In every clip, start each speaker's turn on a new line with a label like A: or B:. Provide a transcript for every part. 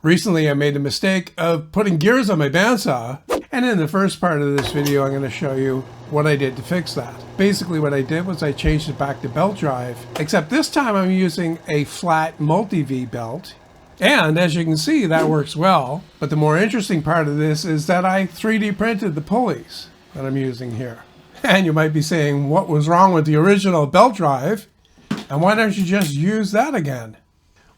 A: Recently I made the mistake of putting gears on my bandsaw, and in the first part of this video I'm going to show you what I did to fix that. Basically what I did was I changed it back to belt drive, except this time I'm using a flat multi-V belt. And as you can see, that works well. But the more interesting part of this is that I 3D printed the pulleys that I'm using here. And you might be saying, what was wrong with the original belt drive? And why don't you just use that again?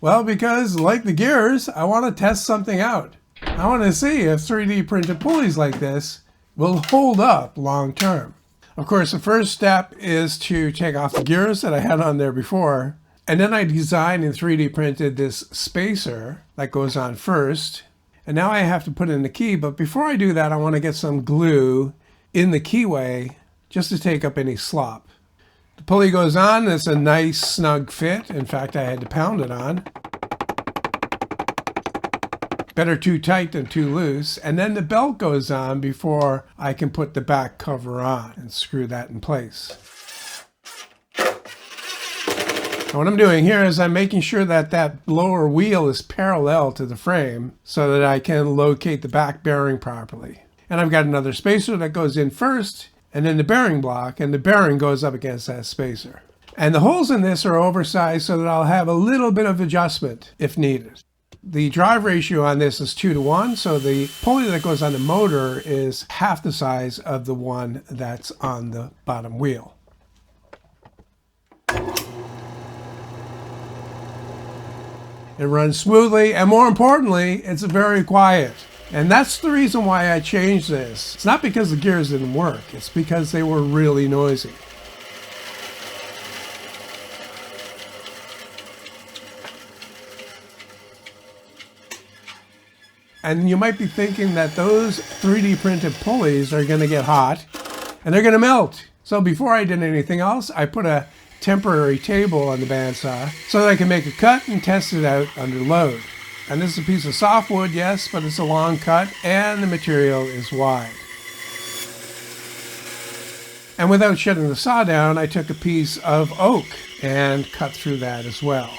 A: Well, because like the gears, I want to test something out. I want to see if 3D printed pulleys like this will hold up long term. Of course, the first step is to take off the gears that I had on there before. And then I designed and 3D printed this spacer that goes on first. And now I have to put in the key. But before I do that, I want to get some glue in the keyway just to take up any slop. The pulley goes on. It's a nice snug fit. In fact, I had to pound it on. Better too tight than too loose. And then the belt goes on before I can put the back cover on and screw that in place. Now what I'm doing here is I'm making sure that that lower wheel is parallel to the frame so that I can locate the back bearing properly. And I've got another spacer that goes in first, and then the bearing block, and the bearing goes up against that spacer. And the holes in this are oversized so that I'll have a little bit of adjustment if needed. The drive ratio on this is 2:1, so the pulley that goes on the motor is half the size of the one that's on the bottom wheel. It runs smoothly, and more importantly, it's very quiet. And that's the reason why I changed this. It's not because the gears didn't work, it's because they were really noisy. And you might be thinking that those 3D printed pulleys are going to get hot and they're going to melt. So before I did anything else, I put a temporary table on the bandsaw so that I can make a cut and test it out under load. And this is a piece of softwood, yes, but it's a long cut and the material is wide. And without shutting the saw down, I took a piece of oak and cut through that as well.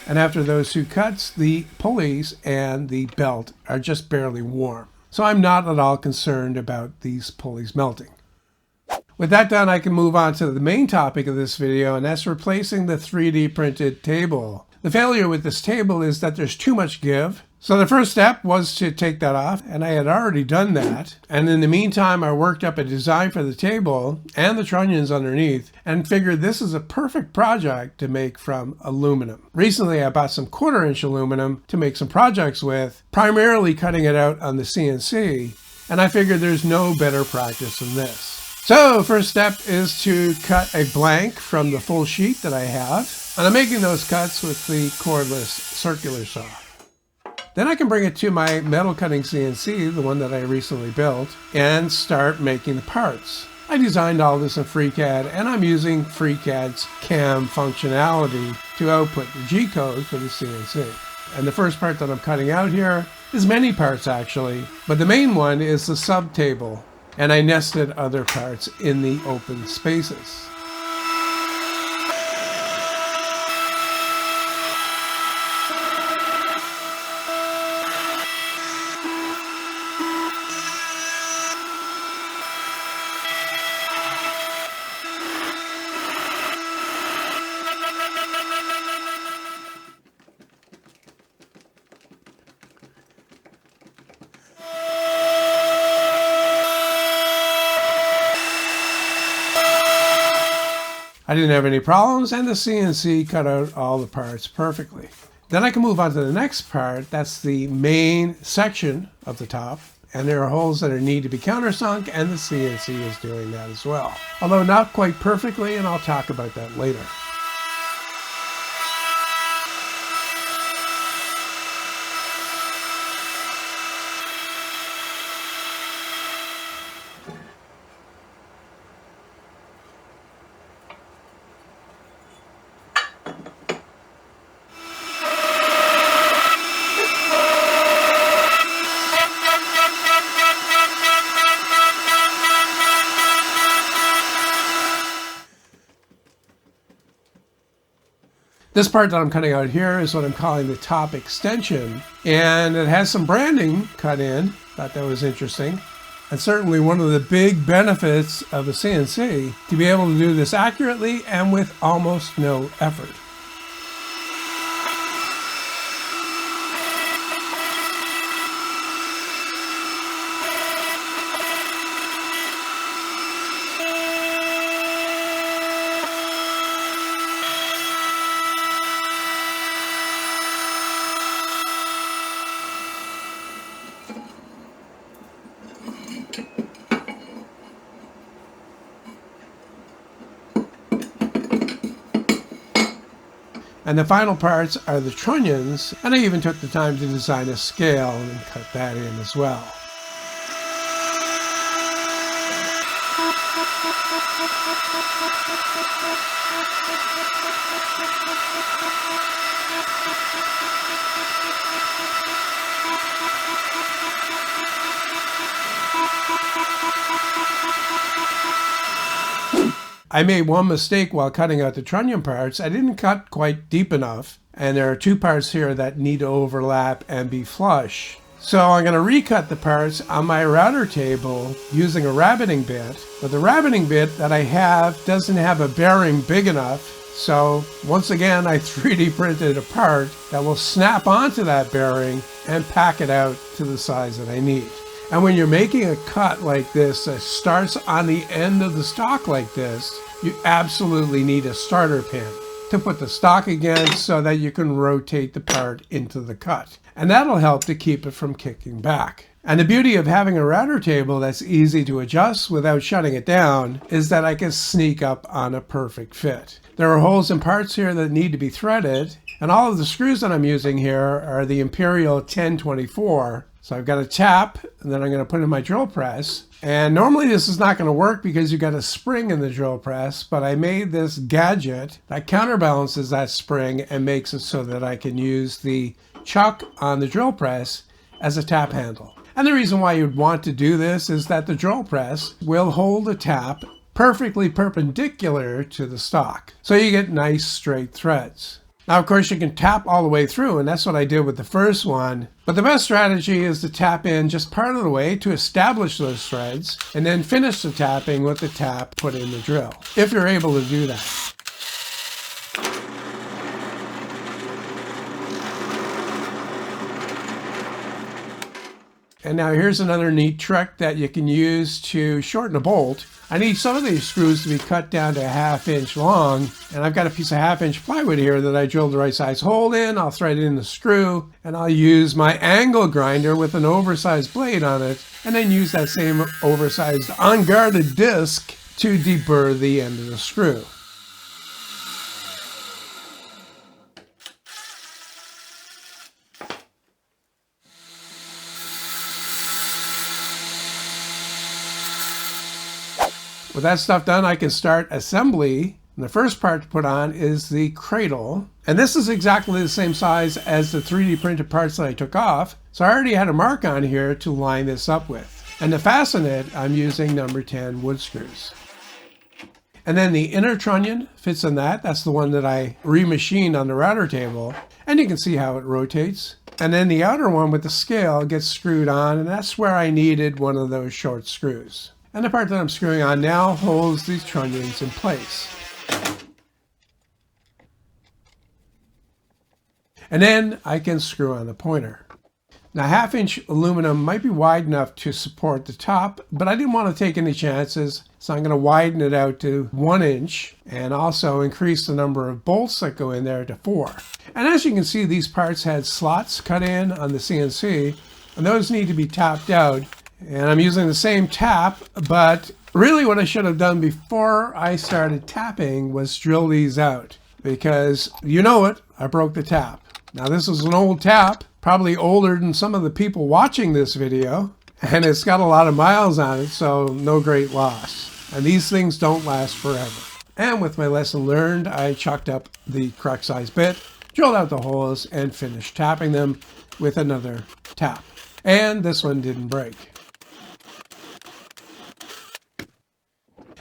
A: And after those two cuts, the pulleys and the belt are just barely warm. So I'm not at all concerned about these pulleys melting. With that done, I can move on to the main topic of this video, and that's replacing the 3D printed table. The failure with this table is that there's too much give. So the first step was to take that off, and I had already done that. And in the meantime, I worked up a design for the table and the trunnions underneath and figured this is a perfect project to make from aluminum. Recently, I bought some 1/4-inch aluminum to make some projects with, primarily cutting it out on the CNC, and I figured there's no better practice than this. So first step is to cut a blank from the full sheet that I have, and I'm making those cuts with the cordless circular saw. Then I can bring it to my metal cutting CNC, the one that I recently built, and start making the parts. I designed all this in FreeCAD, and I'm using FreeCAD's CAM functionality to output the G-code for the CNC. And the first part that I'm cutting out here is many parts actually, but the main one is the sub-table, and I nested other parts in the open spaces. I didn't have any problems, and the CNC cut out all the parts perfectly. Then I can move on to the next part. That's the main section of the top, and there are holes that need to be countersunk, and the CNC is doing that as well. Although not quite perfectly, and I'll talk about that later. This part that I'm cutting out here is what I'm calling the top extension, and it has some branding cut in. Thought that was interesting. And certainly one of the big benefits of a CNC to be able to do this accurately and with almost no effort. And the final parts are the trunnions, and I even took the time to design a scale and cut that in as well. I made one mistake while cutting out the trunnion parts. I didn't cut quite deep enough, and there are two parts here that need to overlap and be flush. So I'm going to recut the parts on my router table using a rabbiting bit, but the rabbiting bit that I have doesn't have a bearing big enough. So once again, I 3D printed a part that will snap onto that bearing and pack it out to the size that I need. And when you're making a cut like this that starts on the end of the stock like this, you absolutely need a starter pin to put the stock against so that you can rotate the part into the cut. And that'll help to keep it from kicking back. And the beauty of having a router table that's easy to adjust without shutting it down is that I can sneak up on a perfect fit. There are holes in parts here that need to be threaded, and all of the screws that I'm using here are the Imperial 1024. So I've got a tap, and then I'm going to put in my drill press. And normally this is not going to work because you've got a spring in the drill press, but I made this gadget that counterbalances that spring and makes it so that I can use the chuck on the drill press as a tap handle. And the reason why you'd want to do this is that the drill press will hold the tap perfectly perpendicular to the stock. So you get nice straight threads. Now, of course, you can tap all the way through, and that's what I did with the first one. But the best strategy is to tap in just part of the way to establish those threads, and then finish the tapping with the tap put in the drill, if you're able to do that. And now here's another neat trick that you can use to shorten a bolt. I need some of these screws to be cut down to a 1/2 inch long, and I've got a piece of 1/2 inch plywood here that I drilled the right size hole in. I'll thread in the screw, and I'll use my angle grinder with an oversized blade on it, and then use that same oversized unguarded disc to deburr the end of the screw. With that stuff done, I can start assembly. And the first part to put on is the cradle. And this is exactly the same size as the 3D printed parts that I took off. So I already had a mark on here to line this up with. And to fasten it, I'm using number 10 wood screws. And then the inner trunnion fits in that. That's the one that I remachined on the router table. And you can see how it rotates. And then the outer one with the scale gets screwed on, and that's where I needed one of those short screws. And the part that I'm screwing on now holds these trunnions in place. And then I can screw on the pointer. Now 1/2 inch aluminum might be wide enough to support the top, but I didn't want to take any chances, so I'm going to widen it out to 1 inch and also increase the number of bolts that go in there to 4. And as you can see, these parts had slots cut in on the CNC, and those need to be tapped out. And I'm using the same tap, but really what I should have done before I started tapping was drill these out, because you know it, I broke the tap. Now this is an old tap, probably older than some of the people watching this video, and it's got a lot of miles on it, so no great loss. And these things don't last forever. And with my lesson learned, I chucked up the correct size bit, drilled out the holes, and finished tapping them with another tap. And this one didn't break.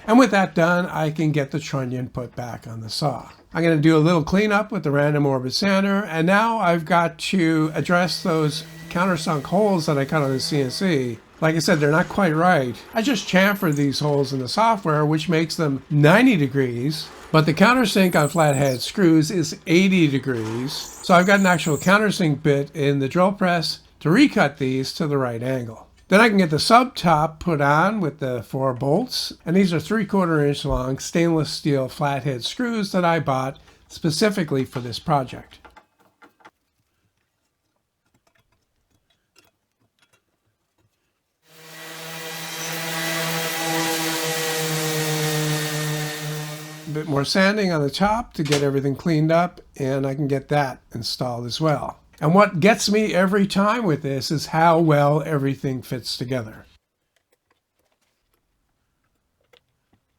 A: And with that done, I can get the trunnion put back on the saw. I'm going to do a little cleanup with the random orbit sander, and now I've got to address those countersunk holes that I cut on the CNC. Like I said, they're not quite right. I just chamfered these holes in the software, which makes them 90 degrees, but the countersink on flathead screws is 80 degrees. So I've got an actual countersink bit in the drill press to recut these to the right angle. Then I can get the sub top put on with the 4 bolts, and these are 3/4 inch long stainless steel flathead screws that I bought specifically for this project. A bit more sanding on the top to get everything cleaned up, and I can get that installed as well. And what gets me every time with this is how well everything fits together.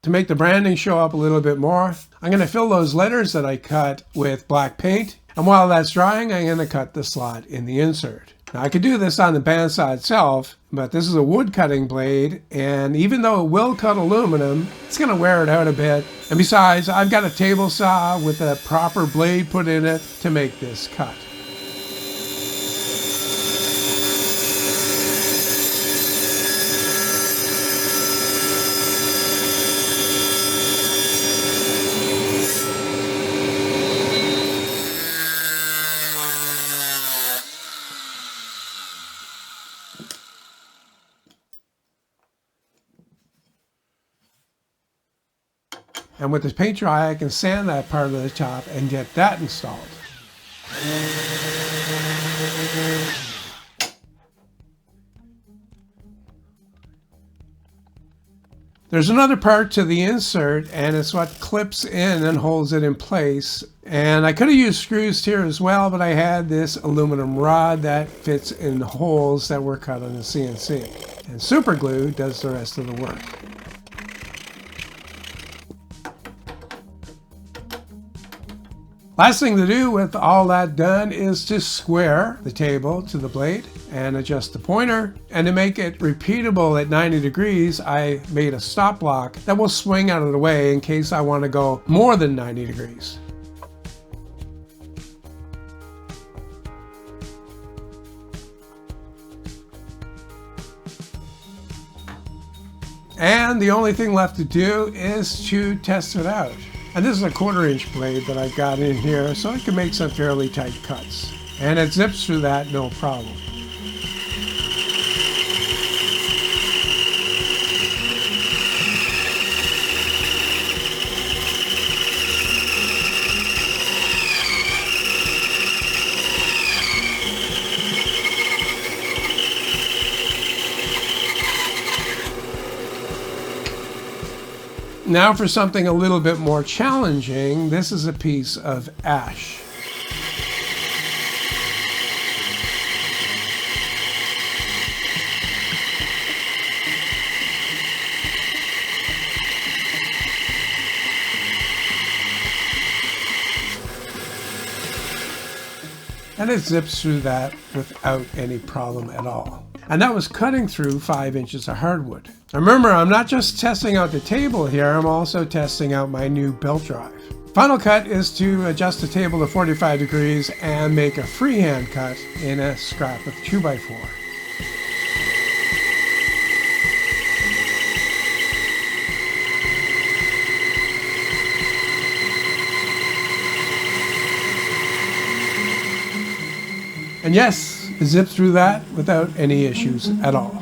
A: To make the branding show up a little bit more, I'm going to fill those letters that I cut with black paint. And while that's drying, I'm going to cut the slot in the insert. Now I could do this on the bandsaw itself, but this is a wood cutting blade, and even though it will cut aluminum, it's going to wear it out a bit. And besides, I've got a table saw with a proper blade put in it to make this cut. And with this paint dry, I can sand that part of the top and get that installed. There's another part to the insert, and it's what clips in and holds it in place. And I could have used screws here as well, but I had this aluminum rod that fits in the holes that were cut on the CNC. And super glue does the rest of the work. Last thing to do with all that done is to square the table to the blade and adjust the pointer. And to make it repeatable at 90 degrees, I made a stop block that will swing out of the way in case I want to go more than 90 degrees. And the only thing left to do is to test it out. And this is a 1/4 inch blade that I've got in here, so I can make some fairly tight cuts. And it zips through that no problem. Now for something a little bit more challenging, this is a piece of ash. And it zips through that without any problem at all. And that was cutting through 5 inches of hardwood. Remember, I'm not just testing out the table here, I'm also testing out my new belt drive. Final cut is to adjust the table to 45 degrees and make a freehand cut in a scrap of 2x4. And yes, zip through that without any issues at all.